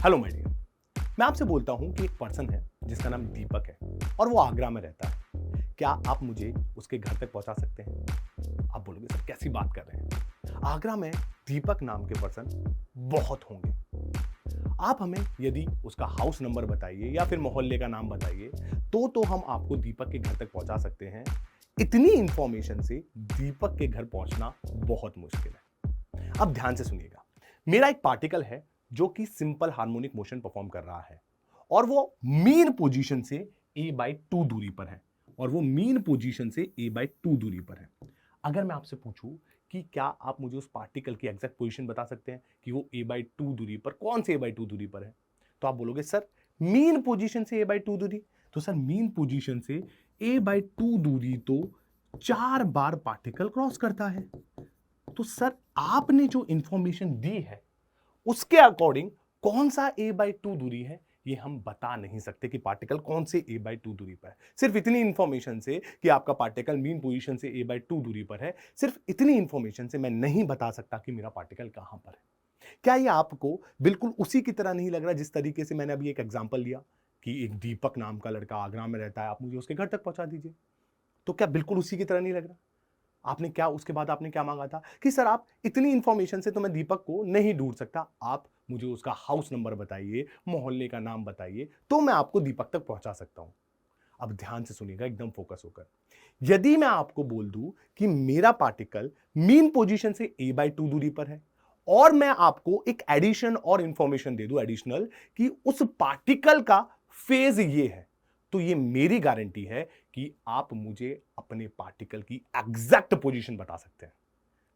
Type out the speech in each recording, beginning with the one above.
Hello my dear, मैं आपसे बोलता हूं कि एक पर्सन है जिसका नाम दीपक है और वो आगरा में रहता है। क्या आप मुझे उसके घर तक पहुंचा सकते हैं? आप बोलोगे सर कैसी बात कर रहे हैं? आगरा में दीपक नाम के पर्सन बहुत होंगे। आप हमें यदि उसका हाउस नंबर बताइए या फिर मोहल्ले का नाम बताइए तो हम आपको दीपक के घर तक पहुंचा सकते हैं। इतनी इंफॉर्मेशन से दीपक के घर पहुंचना बहुत मुश्किल है। अब ध्यान से सुनिएगा। मेरा एक पार्टिकल है जो कि सिंपल हार्मोनिक मोशन परफॉर्म कर रहा है और वो मीन पोजीशन से a/2 दूरी पर है अगर मैं आपसे पूछूं कि क्या आप मुझे उस पार्टिकल की एग्जैक्ट पोजीशन बता सकते हैं कि वो a/2 दूरी पर, कौन से a/2 दूरी पर है? तो आप बोलोगे सर मीन पोजीशन से a/2 दूरी। तो सर मीन पोजीशन से a/2 दूरी तो 4 बार पार्टिकल क्रॉस करता है। तो सर आपने जो इंफॉर्मेशन दी है उसके अकॉर्डिंग कौन सा a/2 दूरी है ये हम बता नहीं सकते कि पार्टिकल कौन से a/2 दूरी पर है। सिर्फ इतनी इंफॉर्मेशन से कि आपका पार्टिकल मीन पोजीशन से a/2 दूरी पर है, सिर्फ इतनी इंफॉर्मेशन से मैं नहीं बता सकता कि मेरा पार्टिकल कहां पर है। क्या ये आपको बिल्कुल उसी की तरह नहीं लग रहा जिस तरीके से मैंने अभी एक एग्जांपल लिया कि एक दीपक नाम का लड़का आगरा में रहता है, आप मुझे उसके घर तक पहुंचा दीजिए? तो क्या बिल्कुल उसी की तरह नहीं लग रहा? आपने क्या उसके बाद आपने क्या मांगा था कि सर आप इतनी इंफॉर्मेशन से तो मैं दीपक को नहीं ढूंढ सकता, आप मुझे उसका हाउस नंबर बताइए, मोहल्ले का नाम बताइए तो मैं आपको दीपक तक पहुंचा सकता हूं। अब ध्यान से सुनिएगा एकदम फोकस होकर। यदि मैं आपको बोल दूं कि मेरा पार्टिकल मीन पोजीशन से a/2 दूरी पर है और मैं आपको एक एडिशन और इंफॉर्मेशन दे दूं एडिशनल कि उस पार्टिकल का फेज ये है, तो ये मेरी गारंटी है कि आप मुझे अपने पार्टिकल की एग्जैक्ट पोजीशन बता सकते हैं।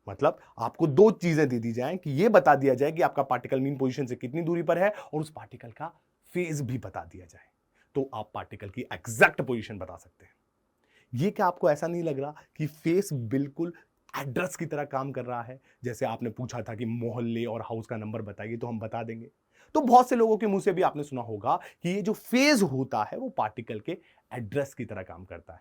मतलब आपको दो चीजें दे दी जाएं कि ये बता दिया जाए कि आपका पार्टिकल मीन पोजीशन से कितनी दूरी पर है और उस पार्टिकल का फेज भी बता दिया जाए, तो आप पार्टिकल की एग्जैक्ट पोजीशन बता सकते हैं। ये क्या आपको ऐसा नहीं लग रहा कि फेस बिल्कुल एड्रेस की तरह काम कर रहा है? जैसे आपने पूछा था कि मोहल्ले और हाउस का नंबर बताइए तो हम बता देंगे। तो बहुत से लोगों के मुंह से भी आपने सुना होगा कि ये जो फेज होता है वो पार्टिकल के एड्रेस की तरह काम करता है।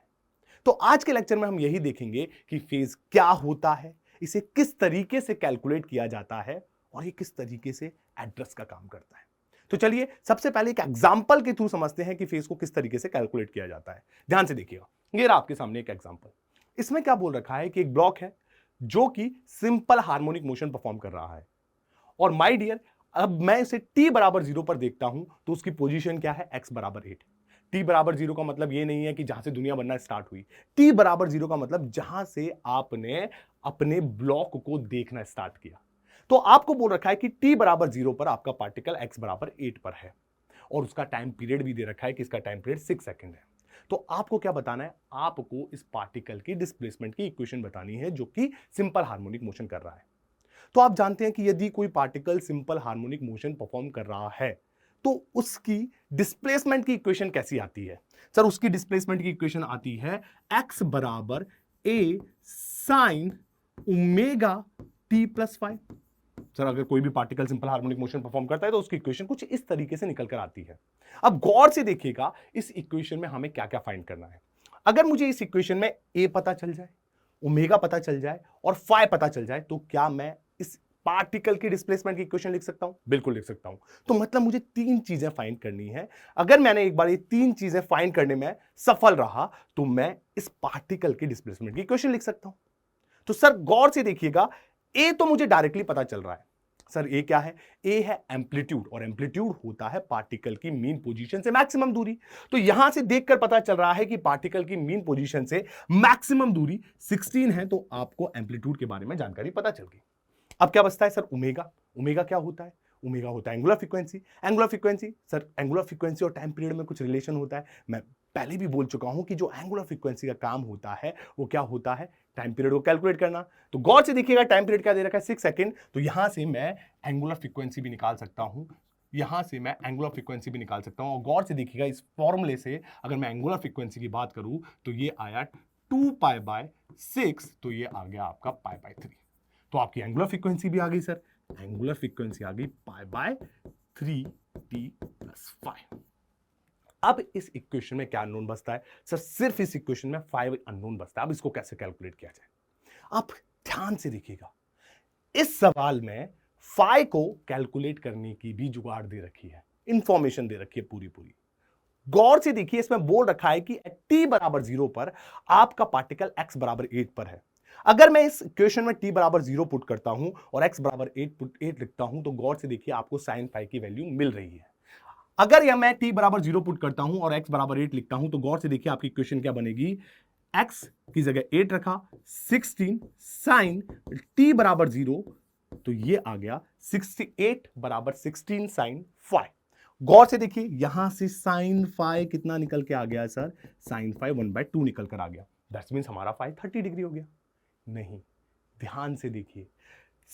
तो आज के लेक्चर में हम यही देखेंगे कि फेज क्या होता है, इसे किस तरीके से कैलकुलेट किया जाता है और ये किस तरीके से एड्रेस का काम करता है। तो चलिए सबसे पहले एक एग्जांपल के थ्रू समझते हैं कि फेज को किस तरीके से कैलकुलेट किया जाता है। ध्यान से देखिएगा, ये रहा आपके सामने एक एग्जांपल। इसमें क्या बोल रखा है कि एक ब्लॉक है जो कि सिंपल हार्मोनिक मोशन परफॉर्म कर रहा है और माय डियर अब मैं इसे t बराबर 0 पर देखता हूं तो उसकी पोजीशन क्या है? x बराबर 8। t बराबर 0 का मतलब ये नहीं है कि जहां से दुनिया बनना स्टार्ट हुई। t बराबर 0 का मतलब जहां से आपने अपने ब्लॉक को देखना स्टार्ट किया। तो आपको बोल रखा है कि t बराबर 0 पर आपका पार्टिकल x बराबर 8 पर है और उसका टाइम पीरियड भी दे रखा है कि इसका टाइम पीरियड 6 सेकंड है। तो आपको क्या बताना है? आपको इस पार्टिकल की डिस्प्लेसमेंट की इक्वेशन बतानी है जो कि सिंपल हार्मोनिक मोशन कर रहा है। तो आप जानते हैं कि यदि कोई particle simple harmonic motion perform कर रहा है तो उसकी डिस्प्लेसमेंट की इक्वेशन कैसी आती है? सर उसकी डिस्प्लेसमेंट की इक्वेशन आती है x बराबर a sine omega t plus 5। Sir अगर कोई भी particle simple harmonic motion perform करता है तो उसकी इक्वेशन कुछ इस तरीके से निकल कर आती है। अब गौर से देखिएगा इस इक्वेशन में हमें क्या क्या फाइंड करना है। अगर मुझे इस इक्वेशन में a पता चल जाए, ओमेगा पता चल जाए और फाई पता चल जाए तो क्या मैं इस पार्टिकल की डिस्प्लेसमेंट की इक्वेशन लिख सकता हूं? बिल्कुल लिख सकता हूं। तो मतलब मुझे तीन चीजें फाइंड करनी है। अगर मैंने एक बार ये तीन चीजें फाइंड करने में सफल रहा तो मैं इस पार्टिकल की डिस्प्लेसमेंट की इक्वेशन लिख सकता हूं। तो सर गौर से देखिएगा, ए तो मुझे डायरेक्टली पता चल रहा है। सर ए क्या है? ए है एम्पलीट्यूड और एम्पलीट्यूड होता है पार्टिकल की मीन पोजीशन से मैक्सिमम दूरी। तो यहां से देखकर पता चल रहा है कि पार्टिकल की मीन पोजीशन से मैक्सिमम दूरी 16 है, तो आपको एम्पलीट्यूड के बारे में जानकारी पता चल गई। अब क्या बचता है सर? ओमेगा। ओमेगा क्या होता है? ओमेगा होता है angular frequency. Angular frequency sir, angular frequency और टाइम पीरियड में कुछ रिलेशन होता है। मैं पहले भी बोल चुका हूं कि जो एंगुलर फ्रीक्वेंसी का काम होता है वो क्या होता है? टाइम पीरियड को कैलकुलेट करना। तो गौर से देखिएगा टाइम पीरियड क्या दे रखा है? 6 सेकंड। तो यहां से मैं एंगुलर फ्रीक्वेंसी भी निकाल सकता हूं, यहां से मैं एंगुलर फ्रीक्वेंसी भी निकाल सकता हूं। और गौर से देखिएगा इस फॉर्मूले से अगर मैं एंगुलर फ्रीक्वेंसी की बात करूं तो ये आया 2π/6, तो ये आ गया आपका π/3। तो आपकी एंगुलर फ्रीक्वेंसी भी आ गई सर, एंगुलर फ्रीक्वेंसी आ गई π/3t+5। अब इस इक्वेशन में क्या अननोन बचता है? सर सिर्फ इस इक्वेशन में 5 अननोन बचता है। अब इसको कैसे कैलकुलेट किया जाए? आप ध्यान से देखिएगा, इस सवाल में फाई को कैलकुलेट करने की भी जुगाड़ दे रखी है, इंफॉर्मेशन दे रखी है पूरी पूरी। गौर से देखिए, इसमें बोल रखा है कि t बराबर 0 पर आपका पार्टिकल x बराबर 8 पर है। अगर मैं इस इक्वेशन में t बराबर 0 पुट करता हूं और x बराबर 8 लिखता हूं तो गौर से देखिए आपको साइन फाई की वैल्यू मिल रही है। अगर यह मैं t बराबर 0 पुट करता हूं और x बराबर 8 लिखता हूं तो गौर से देखिए आपकी इक्वेशन क्या बनेगी, x की जगह 8 रखा, 16 साइन t बराबर 0, तो ये आ गया 68 बराबर 16 साइन फाई। गौर से देखिए यहां से साइन फाई कितना निकल के आ गया है सर, साइन फाई 1/2 निकल कर आ गया। दैट्स मीन्स हमारा फाई 30 डिग्री हो गया। नहीं, ध्यान से देखिए,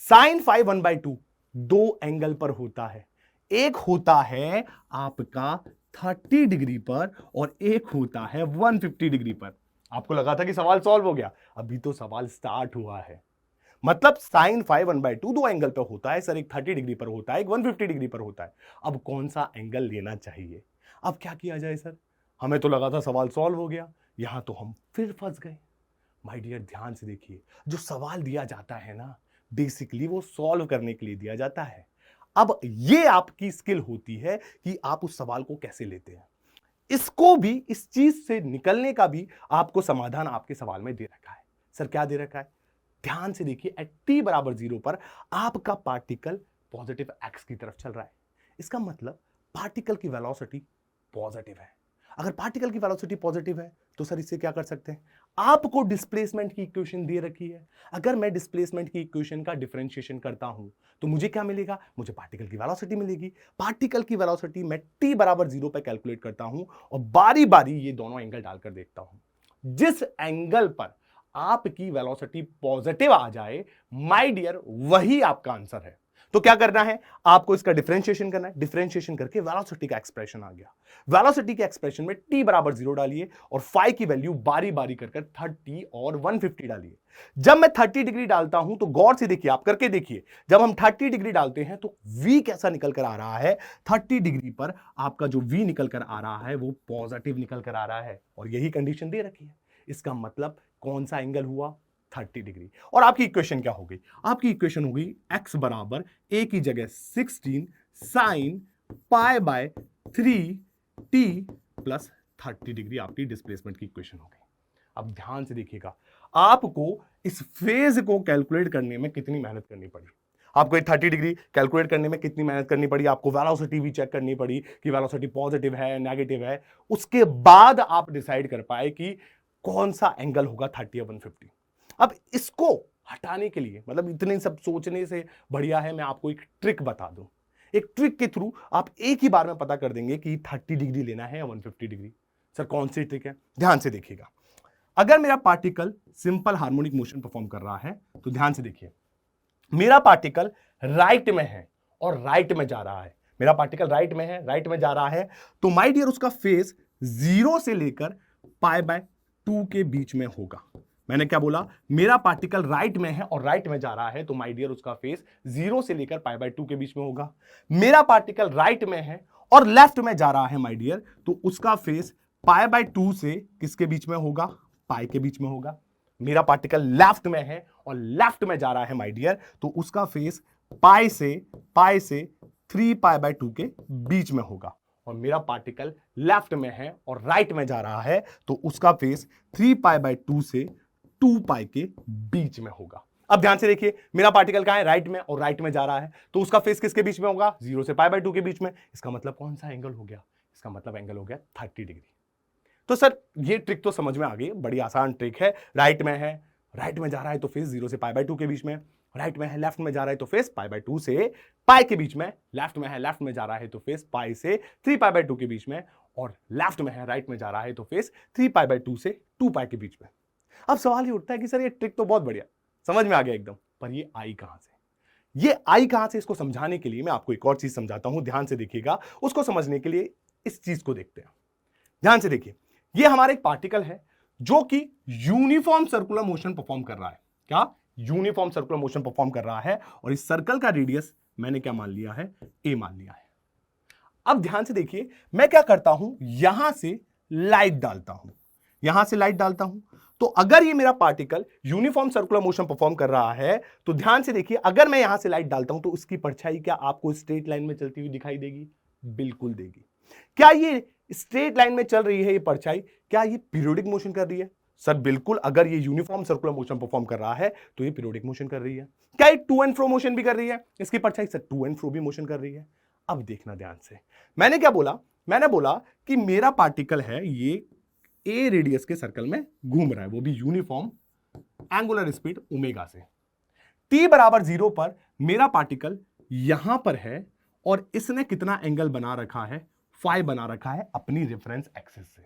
साइन फाई 1/2 दो एंगल पर होता है। एक होता है आपका 30 डिग्री पर और एक होता है 150 डिग्री पर। आपको लगा था कि सवाल सॉल्व हो गया, अभी तो सवाल स्टार्ट हुआ है। मतलब साइन फाई 1/2 दो एंगल पे होता है सर, एक 30 डिग्री पर होता है, एक 150 डिग्री पर होता है। अब कौन सा एंगल लेना चाहिए? अब क्या किया जाए सर? हमें तो लगा था सवाल सॉल्व हो गया, यहां तो हम फिर फंस गए। माय डियर ध्यान से देखिए, जो सवाल दिया जाता है ना, बेसिकली वो सॉल्व करने के लिए दिया जाता है। अब ये आपकी स्किल होती है कि आप उस सवाल को कैसे लेते हैं। इसको भी, इस चीज से निकलने का भी आपको समाधान आपके सवाल में दे रखा है। सर क्या दे रखा है? ध्यान से देखिए, एट t बराबर 0 पर आपका पार्टिकल पॉजिटिव x की तरफ चल रहा है। इसका मतलब पार्टिकल की वेलोसिटी पॉजिटिव है। अगर पार्टिकल की वेलोसिटी पॉजिटिव है तो सर इससे क्या कर सकते हैं? आपको डिस्प्लेसमेंट की इक्वेशन दे रखी है। अगर मैं डिस्प्लेसमेंट की इक्वेशन का डिफरेंशिएशन करता हूं तो मुझे क्या मिलेगा? मुझे पार्टिकल की वेलोसिटी मिलेगी। पार्टिकल की वेलोसिटी मैं t बराबर 0 पर कैलकुलेट करता हूं और बारी बारी ये दोनों एंगल डालकर देखता हूं। जिस एंगल पर आपकी वेलोसिटी पॉजिटिव आ जाए, माय डियर, वही आपका आंसर है। तो क्या करना है? आपको इसका डिफरेंशिएशन करना है। डिफरेंशिएशन करके वेलोसिटी का एक्सप्रेशन आ गया। वेलोसिटी के एक्सप्रेशन में t बराबर 0 डालिए और फाई की वैल्यू बारी बारी कर 30 और 150 डालिए। जब मैं 30 डिग्री डालता हूं तो गौर से देखिए, आप करके देखिए, जब हम 30 डिग्री डालते हैं तो v कैसा निकल कर आ रहा है? 30 डिग्री पर आपका जो v निकल कर आ रहा है वो पॉजिटिव निकल कर आ रहा है, और यही कंडीशन दे रखी है। इसका मतलब कौन सा एंगल हुआ? 30 डिग्री। और आपकी इक्वेशन क्या हो गई? आपकी इक्वेशन हो गई x बराबर a की जगह 16 sine pi by 3t plus 30 degree आपकी डिस्प्लेसमेंट की इक्वेशन हो गई। अब ध्यान से देखिएगा, आपको इस फेज को कैलकुलेट करने में कितनी मेहनत करनी पड़ी। आपको 30 डिग्री कैलकुलेट करने में कितनी मेहनत करनी पड़ी? आपको वेलोसिटी भी चेक करनी पड़ी कि वेलोसिटी पॉजिटिव है, नेगेटिव है। उसके बाद आप डिसाइड कर पाए कि कौन सा एंगल होगा 30 या 150। अब इसको हटाने के लिए, मतलब इतने सब सोचने से बढ़िया है मैं आपको एक ट्रिक बता दूं। एक ट्रिक के थ्रू आप एक ही बार में पता कर देंगे कि 30 डिग्री लेना है या 150 डिग्री। सर कौन सी ट्रिक है? ध्यान से देखिएगा। अगर मेरा particle simple harmonic motion perform कर रहा है तो ध्यान से देखिए, मेरा पार्टिकल राइट में है और राइट में जा रहा है। मेरा पार्टिकल राइट में है, राइट में जा रहा है, तो माय डियर उसका फेस 0 से लेकर π/2 के बीच में होगा। मैंने क्या बोला? मेरा पार्टिकल राइट में है और राइट में जा रहा है, तो माय डियर उसका फेस 0 से लेकर π/2 के बीच में होगा। मेरा पार्टिकल राइट में है और लेफ्ट में जा रहा है माय डियर, तो उसका फेस π/2 से किसके बीच में होगा? पाई के बीच में होगा। मेरा पार्टिकल लेफ्ट में है और लेफ्ट में जा रहा है माय डियर, तो उसका फेस पाई से 3π/2 के बीच में होगा। और मेरा पार्टिकल लेफ्ट में है और राइट में जा रहा है, तो उसका फेस 3π/2 से 2π के बीच में होगा। अब ध्यान से देखिए, मेरा पार्टिकल कहां है? राइट में, और राइट में जा रहा है, तो उसका फेस किसके बीच में होगा? 0 से π/2 के बीच में। इसका मतलब कौन सा एंगल हो गया? इसका मतलब एंगल हो गया 30 डिग्री। तो सर ये ट्रिक तो समझ में आ गई, बड़ी आसान ट्रिक है। राइट में है, राइट में जा रहा है तो फेस 0 से π/2 के बीच में। राइट में है, लेफ्ट में जा रहा है तो फेस π/2 से पाई के बीच में। लेफ्ट में है, लेफ्ट में जा रहा है तो फेस पाई से 3π/2 के बीच में। और लेफ्ट में है, राइट में जा रहा है तो फेस 3π/2 से 2π के बीच में। अब सवाल ये उठता है कि सर ये ट्रिक तो बहुत बढ़िया, समझ में आ गया एकदम, पर ये आई कहां से? ये आई कहां से, इसको समझाने के लिए मैं आपको एक और चीज समझाता हूं। ध्यान से देखिएगा, उसको समझने के लिए इस चीज को देखते हैं। ध्यान से देखिए, ये हमारा एक पार्टिकल है जो कि यूनिफॉर्म सर्कुलर मोशन परफॉर्म कर रहा है। क्या? यूनिफॉर्म सर्कुलर मोशन परफॉर्म कर रहा है, और इस सर्कल का रेडियस मैंने क्या मान लिया है? ए मान लिया है। अब ध्यान से देखिए, मैं क्या करता हूं, यहां से लाइट डालता हूं, यहां से लाइट डालता हूं, तो अगर ये मेरा particle uniform circular motion perform कर रहा है तो ध्यान से देखिए, अगर मैं यहां से लाइट डालता हूं तो उसकी परछाई क्या आपको स्ट्रेट लाइन में चलती हुई दिखाई देगी? बिल्कुल देगी। क्या ये स्ट्रेट लाइन में चल रही है ये परछाई, क्या ये पीरियोडिक मोशन कर रही है? सर बिल्कुल, अगर ये यूनिफॉर्म सर्कुलर मोशन परफॉर्म कर रहा है तो ये पीरियोडिक मोशन कर रही है। क्या ये टू एंड फ्रो मोशन भी कर रही है इसकी परछाई? सर टू एंड फ्रो भी मोशन कर रही है। अब देखना ध्यान से, मैंने क्या बोला? मैंने बोला कि मेरा पार्टिकल है ये ए रेडियस के सर्कल में घूम रहा है, वो भी यूनिफॉर्म एंगुलर स्पीड ओमेगा से। टी बराबर 0 पर मेरा पार्टिकल यहां पर है और इसने कितना एंगल बना रखा है? फाई बना रखा है अपनी रेफरेंस एक्सिस से।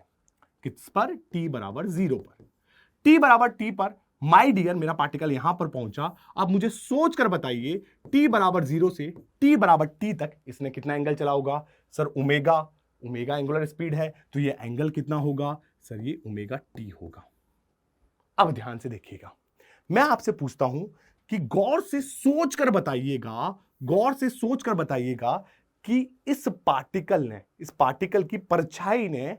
किस पर? टी बराबर 0 पर। टी बराबर टी पर माय डियर मेरा पार्टिकल यहां पर पहुंचा। अब मुझे सोच कर बताइए, टी बराबर 0 से टी बराबर टी तक इसने कितना एंगल चला होगा? Sir omega, omega angular speed है तो ये एंगल कितना होगा? सर ये ओमेगा टी होगा। अब ध्यान से देखिएगा, मैं आपसे पूछता हूं कि गौर से सोच कर बताइएगा, गौर से सोच कर बताइएगा कि इस पार्टिकल की परछाई ने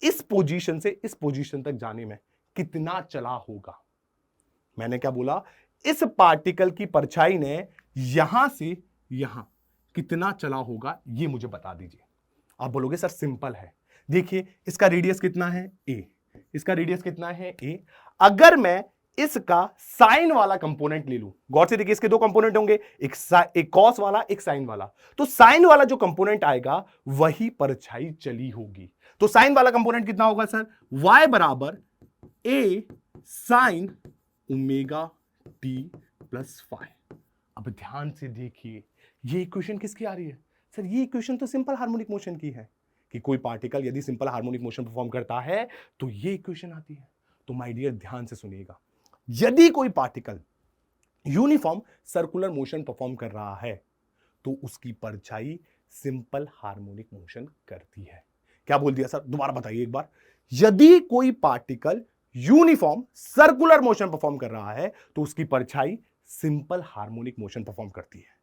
इस पोजीशन से इस पोजीशन तक जाने में कितना चला होगा? मैंने क्या बोला? इस पार्टिकल की परछाई ने यहां से यहां कितना चला होगा, ये मुझे बता दीजिए। आप बोलोगे सर सिंपल है, देखिए इसका रेडियस कितना है? ए। इसका रेडियस कितना है? ए। अगर मैं इसका साइन वाला कंपोनेंट ले लूं, गौर से देखिए इसके दो कंपोनेंट होंगे, एक कॉस वाला एक साइन वाला, तो साइन वाला जो कंपोनेंट आएगा वही परछाई चली होगी। तो साइन वाला कंपोनेंट कितना होगा सर? y बराबर a sine omega t plus five. अब ध्यान से देखिए, ये इक्वेशन किसकी आ रही है? सर ये इक्वेशन तो सिंपल हार्मोनिक मोशन की है कि कोई पार्टिकल यदि सिंपल हार्मोनिक मोशन परफॉर्म करता है तो ये इक्वेशन आती है। तो माय डियर ध्यान से सुनिएगा, यदि कोई particle uniform circular motion perform कर रहा है तो उसकी परछाई सिंपल हार्मोनिक मोशन करती है। क्या बोल दिया सर? दोबारा बताइए एक बार। यदि कोई particle uniform circular motion perform कर रहा है तो उसकी परछाई सिंपल हार्मोनिक मोशन परफॉर्म करती है।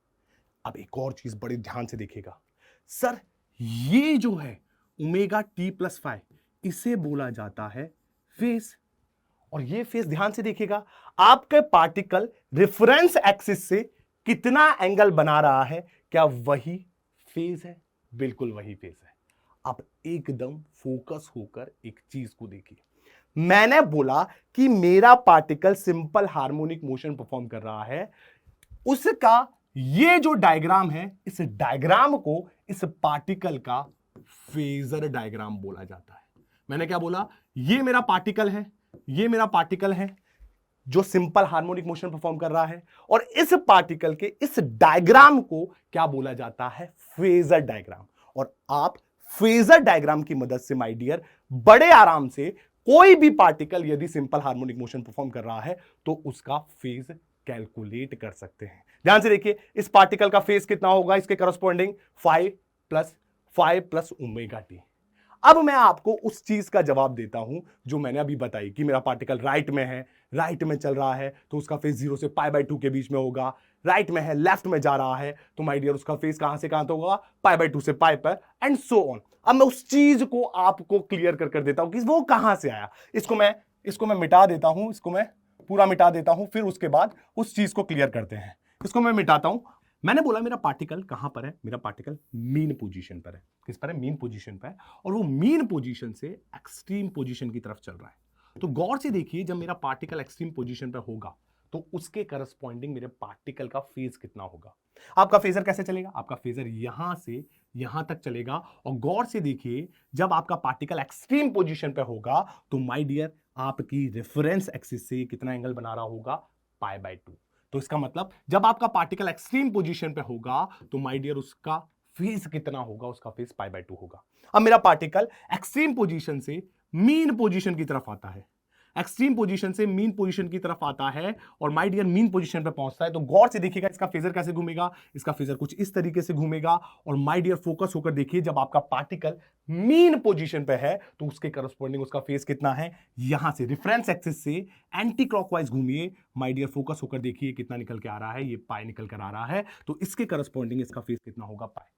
अब एक और चीज बड़े ध्यान से देखिएगा, सर ये जो है ओमेगा टी प्लस फाइव, इसे बोला जाता है फेज। और ये फेज ध्यान से देखिएगा, आपके पार्टिकल रेफरेंस एक्सिस से कितना एंगल बना रहा है, क्या वही फेज है? बिल्कुल वही फेज है। अब एकदम फोकस होकर एक चीज को देखिए, मैंने बोला कि मेरा particle simple harmonic motion perform कर रहा है, उसका ये जो डायग्राम है, इस डायग्राम को इस पार्टिकल का फेजर डायग्राम बोला जाता है। मैंने क्या बोला? ये मेरा पार्टिकल है, ये मेरा पार्टिकल है जो सिंपल हार्मोनिक मोशन परफॉर्म कर रहा है, और इस पार्टिकल के इस डायग्राम को क्या बोला जाता है? Phasor diagram. और आप फेजर डायग्राम की मदद से माय डियर बड़े आराम से कोई भी पार्टिकल यदि सिंपल हार्मोनिक मोशन परफॉर्म कर रहा है तो उसका फेज कैलकुलेट कर सकते हैं। ध्यान से देखिए, इस पार्टिकल का फेज कितना होगा? इसके करस्पॉन्डिंग 5 प्लस ओमेगा टी। अब मैं आपको उस चीज का जवाब देता हूं जो मैंने अभी बताई कि मेरा पार्टिकल राइट में है, राइट में चल रहा है तो उसका फेज 0 से π/2 के बीच में होगा। राइट में है, लेफ्ट में जा रहा है तो माय डियर उसका फेज कहां से कहां तक होगा? π/2 से π पर, एंड सो ऑन। अब मैं उस चीज को आपको क्लियर कर देता हूं कि वो कहां से आया। इसको मैं मिटा देता हूं, इसको मैं पूरा मिटा देता हूं, फिर उसके बाद उस चीज को क्लियर करते हैं। इसको मैं मिटाता हूं। मैंने बोला मेरा पार्टिकल कहां पर है? मेरा पार्टिकल मीन पोजीशन पर है। किस पर है? मीन पोजीशन पर है, और वो मीन पोजीशन से एक्सट्रीम पोजीशन की तरफ चल रहा है। तो गौर से देखिए, जब मेरा पार्टिकल एक्सट्रीम पोजीशन पर होगा तो उसके करस्पॉन्डिंग मेरे पार्टिकल का फेज कितना होगा? आपका फेजर कैसे चलेगा? आपका फेजर यहां से यहां तक चलेगा, और गौर से देखिए जब आपका पार्टिकल एक्सट्रीम पोजीशन पर होगा तो माय डियर आपकी रेफरेंस एक्सिस से कितना एंगल बना रहा होगा? π/2। तो इसका मतलब जब आपका पार्टिकल एक्सट्रीम पोजीशन पे होगा तो माय डियर उसका फेज कितना होगा? उसका फेज π/2 होगा। अब मेरा पार्टिकल एक्सट्रीम पोजीशन से मीन पोजीशन की तरफ आता है, एक्सट्रीम पोजीशन से मीन पोजीशन की तरफ आता है, और माय डियर मीन पोजीशन पे पहुंचता है। तो गौर से देखिएगा इसका फेजर कैसे घूमेगा। इसका फेजर कुछ इस तरीके से घूमेगा, और माय डियर फोकस होकर देखिए जब आपका पार्टिकल मीन पोजीशन पे है तो उसके करस्पॉन्डिंग उसका फेज कितना है? यहां से रेफरेंस एक्सिस से एंटी क्लॉकवाइज घूमिए, माय डियर फोकस होकर देखिए कितना निकल के आ रहा है? ये पाई निकल कर आ रहा है, तो इसके करस्पॉन्डिंग इसका फेज कितना होगा? पाई।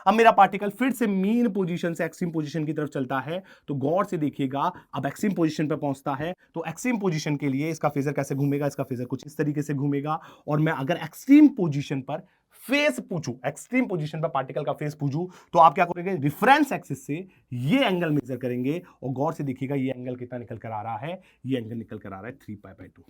अब मेरा पार्टिकल फिर से मीन पोजीशन से एक्सट्रीम पोजीशन की तरफ चलता है, तो गौर से देखिएगा अब एक्सट्रीम पोजीशन पे पहुंचता है, तो एक्सट्रीम पोजीशन के लिए इसका फेजर कैसे घूमेगा, इसका फेजर कुछ इस तरीके से घूमेगा। और मैं अगर एक्सट्रीम पोजीशन पर फेस पूछूं, एक्सट्रीम पोजीशन पर पार्टिकल का फेस पूछूं, तो आप क्या करेंगे, रेफरेंस एक्सिस से ये एंगल मेजर करेंगे और गौर से देखिएगा ये एंगल कितना निकल कर आ रहा है, ये एंगल निकल कर आ रहा है 3π/2।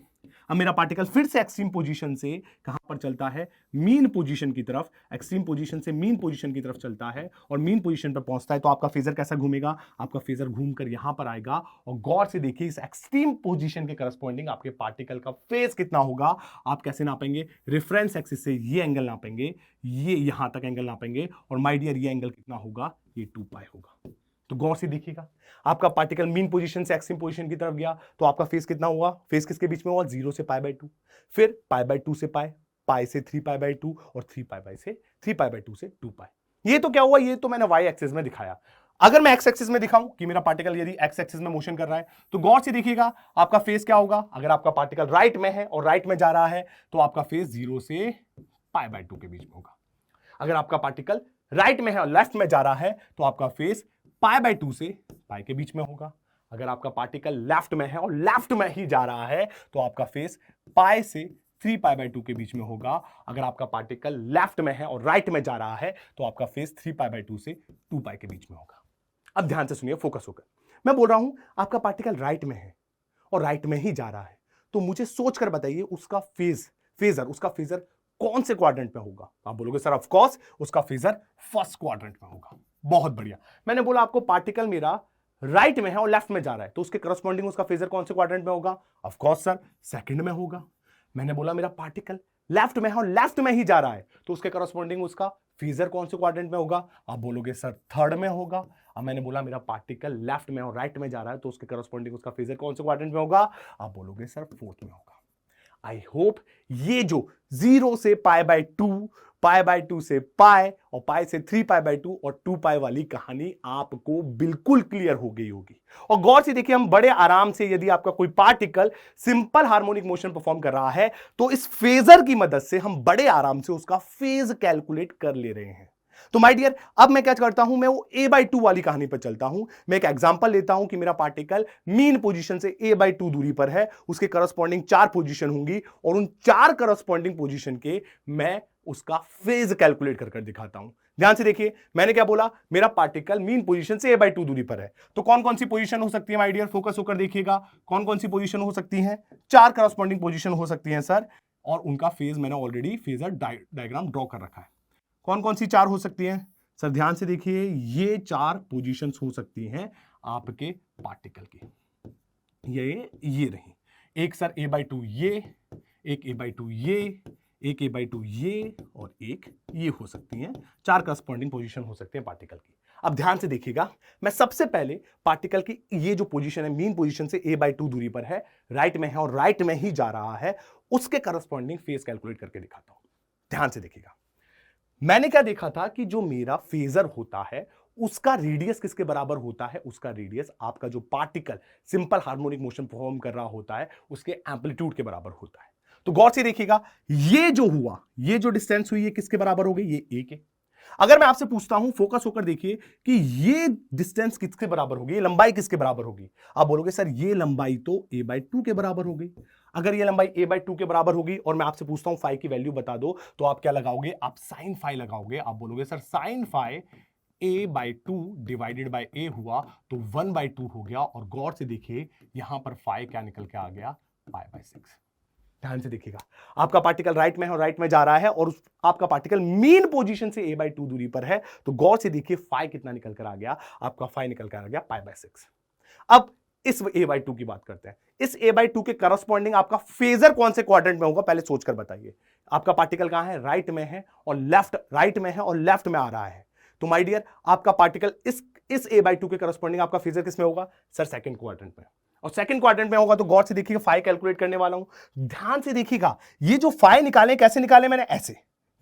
अब मेरा पार्टिकल फिर से एक्सट्रीम पोजीशन से कहां पर चलता है, मीन पोजीशन की तरफ, एक्सट्रीम पोजीशन से मीन पोजीशन की तरफ चलता है और मीन पोजीशन पर पहुंचता है, तो आपका फेजर कैसा घूमेगा, आपका फेजर घूमकर यहां पर आएगा और गौर से देखिए इस एक्सट्रीम पोजीशन के करस्पॉन्डिंग आपके पार्टिकल का फेज कितना होगा, आप कैसे नापेंगे, रेफरेंस एक्सिस से ये एंगल नापेंगे, ये यहां तक एंगल नापेंगे और माय डियर ये एंगल कितना होगा, ये 2π होगा। तो गौर से देखिएगा आपका पार्टिकल मीन पोजीशन से एक्सट्रीम पोजीशन की तरफ गया, तो आपका फेस कितना हुआ, फेस किसके बीच में हुआ, 0 से π/2, फिर π/2 से π से 3π/2 और 3π/2 से 2π। ये तो क्या हुआ, ये तो मैंने y एक्सिस में दिखाया। अगर मैं x एक्सिस में दिखाऊं कि मेरा पार्टिकल यदि x एक्सिस में मोशन कर रहा है, तो गौर से देखिएगा आपका फेस क्या होगा, अगर आपका पार्टिकल राइट में है और राइट में जा रहा है, तो आपका फेस 0 से π/2 के बीच में होगा। अगर आपका पार्टिकल राइट में है और लेफ्ट में जा रहा है, तो आपका फेस π/2 से π के बीच में होगा। अगर आपका पार्टिकल लेफ्ट में है और लेफ्ट में ही जा रहा है, तो आपका फेस π से 3π/2 के बीच में होगा। अगर आपका पार्टिकल लेफ्ट में है और राइट में जा रहा है, तो आपका फेस 3π/2 से 2π के बीच में होगा। अब ध्यान से सुनिए, फोकस होकर मैं बोल रहा हूं, आपका पार्टिकल राइट में है और राइट में ही जा रहा है, तो मुझे सोचकर बताइए उसका फेजर कौन से क्वाड्रेंट में होगा। आप बोलोगे सर ऑफ कोर्स उसका फेजर फर्स्ट क्वाड्रेंट में होगा। बहुत बढ़िया, मैंने बोला आपको पार्टिकल मेरा राइट में है और लेफ्ट में जा रहा है, तो उसके करस्पॉन्डिंग उसका फेजर कौन से क्वाड्रेंट में होगा, ऑफ कोर्स सर सेकंड में होगा। मैंने बोला मेरा पार्टिकल लेफ्ट में है और लेफ्ट में ही जा रहा है, तो उसके करस्पॉन्डिंग उसका फेजर कौन से क्वाड्रेंट में होगा, आप बोलोगे सर थर्ड में होगा। अब मैंने बोला मेरा पार्टिकल लेफ्ट में और राइट में जा रहा है, तो उसके करस्पॉन्डिंग उसका फेजर कौन से क्वाड्रेंट में होगा, आप बोलोगे सर फोर्थ में होगा। आई होप ये जो 0 से π/2, π/2 से π और π से 3π/2 और 2π वाली कहानी आपको बिल्कुल क्लियर हो गई होगी। और गौर से देखिए, हम बड़े आराम से, यदि आपका कोई particle simple harmonic motion perform कर रहा है, तो इस फेजर की मदद से हम बड़े आराम से उसका फेज कैलकुलेट कर ले रहे हैं। तो माय डियर, अब मैं क्या करता हूं, मैं वो a/2 वाली कहानी पर चलता हूं। मैं एक एग्जांपल लेता हूं कि मेरा पार्टिकल मीन पोजीशन से a/2 दूरी पर है, उसके करस्पॉन्डिंग 4 पोजीशन होंगी और उन 4 करस्पॉन्डिंग पोजीशन के मैं उसका फेज कैलकुलेट कर दिखाता हूं। ध्यान से देखिए, मैंने क्या बोला, मेरा पार्टिकल मीन पोजीशन से a/2 दूरी पर है, तो कौन कौन सी पोजीशन हो सकती है माय डियर, फोकस होकर देखिएगा, कौन कौन सी पोजीशन हो सकती हैं, 4 करस्पॉन्डिंग पोजीशन हो सकती हैं सर, और उनका फेज मैंने ऑलरेडी फेजर डायग्राम ड्रॉ कर रखा है। कौन कौन सी 4 हो सकती हैं सर, ध्यान से देखिए, ये 4 पोजीशंस हो सकती हैं आपके पार्टिकल की। ये रही, एक सर a/2 ये, एक a/2 ये, एक a/2 ये और एक ये हो सकती हैं। 4 करस्पॉन्डिंग पोजीशन हो सकते हैं पार्टिकल की। अब ध्यान से देखिएगा, मैं सबसे पहले पार्टिकल की ये जो पोजीशन है, मीन पोजीशन से a/2 दूरी पर है, राइट में है और राइट में ही जा रहा है, उसके करस्पॉन्डिंग फेज कैलकुलेट करके दिखाता हूं। ध्यान से देखिएगा, मैंने क्या देखा था कि जो मेरा फेजर होता है उसका रेडियस किसके बराबर होता है, उसका रेडियस आपका जो particle simple harmonic motion perform कर रहा होता है उसके एम्पलीट्यूड के बराबर होता है। तो गौर से देखिएगा, ये जो हुआ, ये जो डिस्टेंस हुई, ये किसके बराबर हो गई, ये a के। अगर मैं आपसे पूछता हूं, फोकस होकर देखिए कि ये डिस्टेंस किसके बराबर होगी, ये लंबाई किसके बराबर होगी, आप बोलोगे सर ये लंबाई तो a/2 के बराबर हो गई। अगर ये लंबाई a/2 के बराबर होगी और मैं आपसे पूछता हूं फाई की वैल्यू बता दो, तो आप क्या लगाओगे, आप साइन फाई लगाओगे। आप बोलोगे sir sine phi a/2 divided by a हुआ तो 1/2 हो गया, और गौर से देखिए यहां पर फाई क्या निकल के आ गया, π/6। ध्यान से देखिएगा, आपका पार्टिकल राइट में है और राइट में जा रहा है, और आपका पार्टिकल मीन पोजीशन से a/2 दूरी पर है, तो गौर से देखिए फाई कितना निकल कर आ गया, आपका फाई निकल कर आ गया π/6। अब इस a/2 की बात करते हैं। इस a/2 के करस्पॉन्डिंग आपका फेजर कौन से क्वाड्रेंट में होगा, पहले सोचकर बताइए। आपका पार्टिकल कहां है, राइट में है और लेफ्ट, राइट में है और लेफ्ट में आ रहा है, तो माय डियर आपका पार्टिकल इस a/2 के करस्पॉन्डिंग आपका फेजर किस में होगा, सर सेकंड क्वाड्रेंट में। और सेकंड क्वाड्रेंट में होगा तो गौर से देखिएगा, फाई कैलकुलेट करने वाला हूं। ध्यान से देखिएगा, ये जो फाई निकाले, कैसे निकाले मैंने, ऐसे,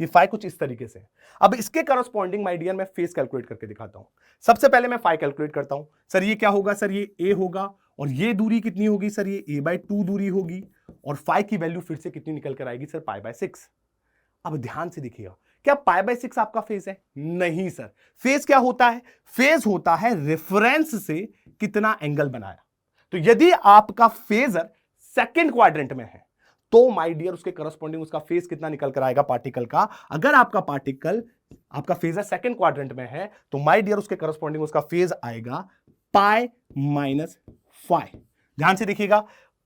ये फाई कुछ इस तरीके से। अब इसके करस्पॉन्डिंग माय डियर मैं फेज कैलकुलेट करके दिखाता हूं। सबसे पहले मैं फाई कैलकुलेट करता हूं। सर ये क्या होगा, सर ये a होगा, और ये दूरी कितनी होगी सर, ये a/2 दूरी होगी, और फाई की वैल्यू फिर से कितनी निकल कर आएगी सर, π/6। अब ध्यान से देखिएगा, क्या पाई बाय 6 आपका फेज है? नहीं सर। फेज क्या होता है? फेज होता है रेफरेंस से कितना एंगल बनाया। तो यदि आपका फेजर सेकंड क्वाड्रेंट में है तो माय डियर उसके करस्पॉन्डिंग उसका फेज कितना निकल कर आएगा पार्टिकल का? अगर आपका फेजर सेकंड क्वाड्रेंट में है तो माय डियर उसके करस्पॉन्डिंग उसका फेज आएगा पाई माइनस फाइव। ध्यान से देखिएगा,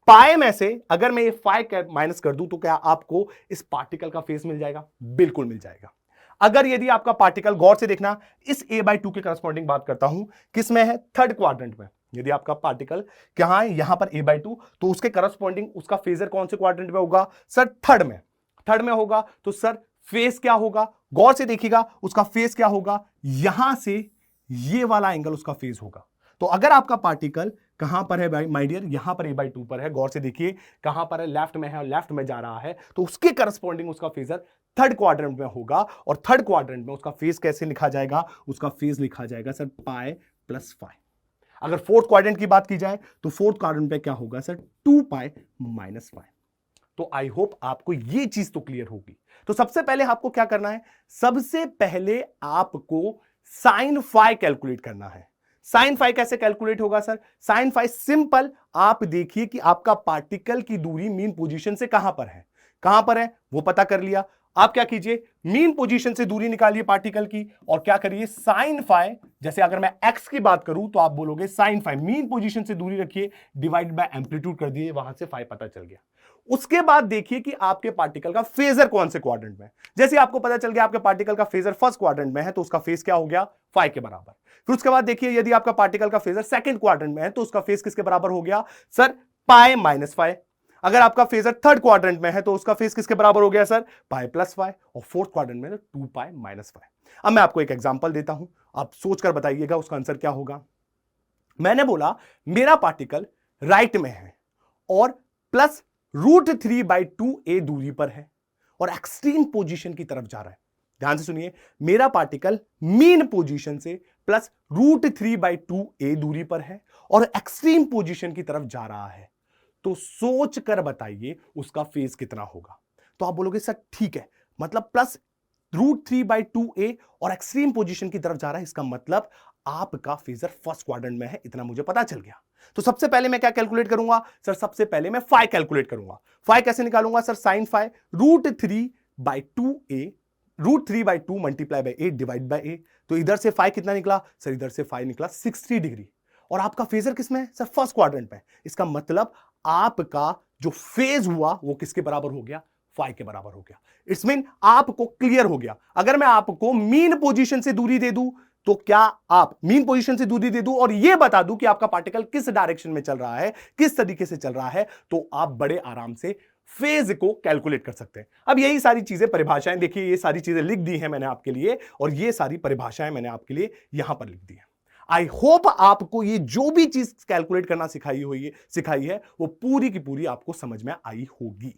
पाई में से अगर मैं ये फाइव माइनस कर दूं तो क्या आपको इस पार्टिकल का फेज मिल जाएगा? बिल्कुल मिल जाएगा। अगर यदि आपका पार्टिकल, गौर से देखना, इस a/2 के करस्पॉन्डिंग बात करता हूं, किस में है? थर्ड क्वाड्रेंट में। यदि आपका पार्टिकल कहां है? यहां पर a/2, तो उसके करस्पॉन्डिंग उसका फेजर कौन से क्वाड्रेंट में होगा? सर थर्ड में। थर्ड में होगा तो सर फेस क्या होगा? गौर से देखिएगा, उसका फेस क्या होगा? यहां से ये वाला एंगल उसका फेस होगा। तो अगर आपका पार्टिकल कहां पर है माय डियर? यहां पर a/2 पर है। गौर से देखिए कहां पर है? लेफ्ट में है और लेफ्ट में जा रहा है, तो उसके करस्पॉन्डिंग उसका फेजर थर्ड क्वाड्रेंट में होगा। और थर्ड क्वाड्रेंट में उसका फेज कैसे लिखा जाएगा? उसका फेज लिखा जाएगा सर पाई प्लस फाइव। अगर फोर्थ क्वाड्रेंट की बात की जाए तो फोर्थ क्वाड्रेंट पे क्या होगा सर? 2 pi minus five. तो आई होप आपको ये चीज तो क्लियर होगी। तो सबसे पहले आपको क्या करना है? सबसे पहले आपको साइन फाई कैलकुलेट करना है। साइन फाई कैसे कैलकुलेट होगा सर? साइन फाई सिंपल, आप देखिए कि आपका पार्टिकल की दूरी मीन पोजीशन से कहां पर है। कहां पर है वो पता कर लिया। आप क्या कीजिए? मीन पोजीशन से दूरी निकालिए पार्टिकल की और क्या करिए? साइन फाई, जैसे अगर मैं एक्स की बात करूं तो आप बोलोगे साइन फाई, मीन पोजीशन से दूरी रखिए, डिवाइड बाय एम्पलीट्यूड कर दिए, वहां से फाई पता चल गया। उसके बाद देखिए कि आपके पार्टिकल का फेजर कौन से क्वाड्रेंट में। जैसे आपको पता चल गया आपके पार्टिकल का फेजर फर्स्ट क्वाड्रेंट में है तो उसका फेज क्या हो गया? फाइव के बराबर। फिर उसके बाद देखिए यदि आपका पार्टिकल का फेजर सेकंड क्वाड्रेंट में है तो उसका फेज किसके बराबर हो गया? Sir pi minus five. अगर आपका फेजर थर्ड क्वाड्रेंट में है तो उसका फेज किसके बराबर हो गया सर? Pi plus five. और फोर्थ क्वाड्रेंट में 2 पाई माइनस फाइव। अब मैं आपको एक एग्जांपल देता हूं, आप सोचकर बताइएगा उसका आंसर क्या होगा। मैंने बोला मेरा पार्टिकल राइट में है और प्लस √3/2a दूरी पर है और एक्सट्रीम पोजीशन की तरफ जा रहा है। ध्यान से सुनिए, मेरा पार्टिकल मीन पोजीशन से प्लस √3/2a दूरी पर है और एक्सट्रीम पोजीशन की तरफ जा रहा है। तो सोच कर बताइए उसका फेज कितना होगा। तो आप बोलोगे सर ठीक है, मतलब प्लस √3/2a और एक्सट्रीम पोजीशन की तरफ जा रहा है, इसका मतलब आपका फेजर फर्स्ट क्वाड्रेंट में है, इतना मुझे पता चल गया। तो सबसे पहले मैं क्या कैलकुलेट करूंगा सर? सबसे पहले मैं फाई कैलकुलेट करूंगा। फाई कैसे निकालूंगा sir? Sine phi √3/2 multiply by a divide by a. तो इधर से फाई कितना निकला सर? इधर से फाई निकला 60 डिग्री। और आपका फेजर किसमें है सर? फर्स्ट क्वाड्रेंट में। इसका मतलब आपका जो फेज हुआ वो किसके बराबर हो गया? फाई के बराबर हो गया। इट्स मीन आपको क्लियर हो गया। अगर मैं आपको मीन पोजीशन से दूरी दे दूं तो क्या आप मीन पोजीशन से दूरी दे दूं और यह बता दूं कि आपका पार्टिकल किस डायरेक्शन में चल रहा है, किस तरीके से चल रहा है, तो आप बड़े आराम से फेज को कैलकुलेट कर सकते हैं। अब यही सारी चीजें, परिभाषाएं देखिए, ये सारी चीजें लिख दी हैं मैंने आपके लिए और ये सारी परिभाषाएं मैंने आपके लिए यहां पर लिख दी है। आई होप आपको ये जो भी चीज कैलकुलेट करना सिखाई है वो पूरी की पूरी आपको समझ में आई होगी।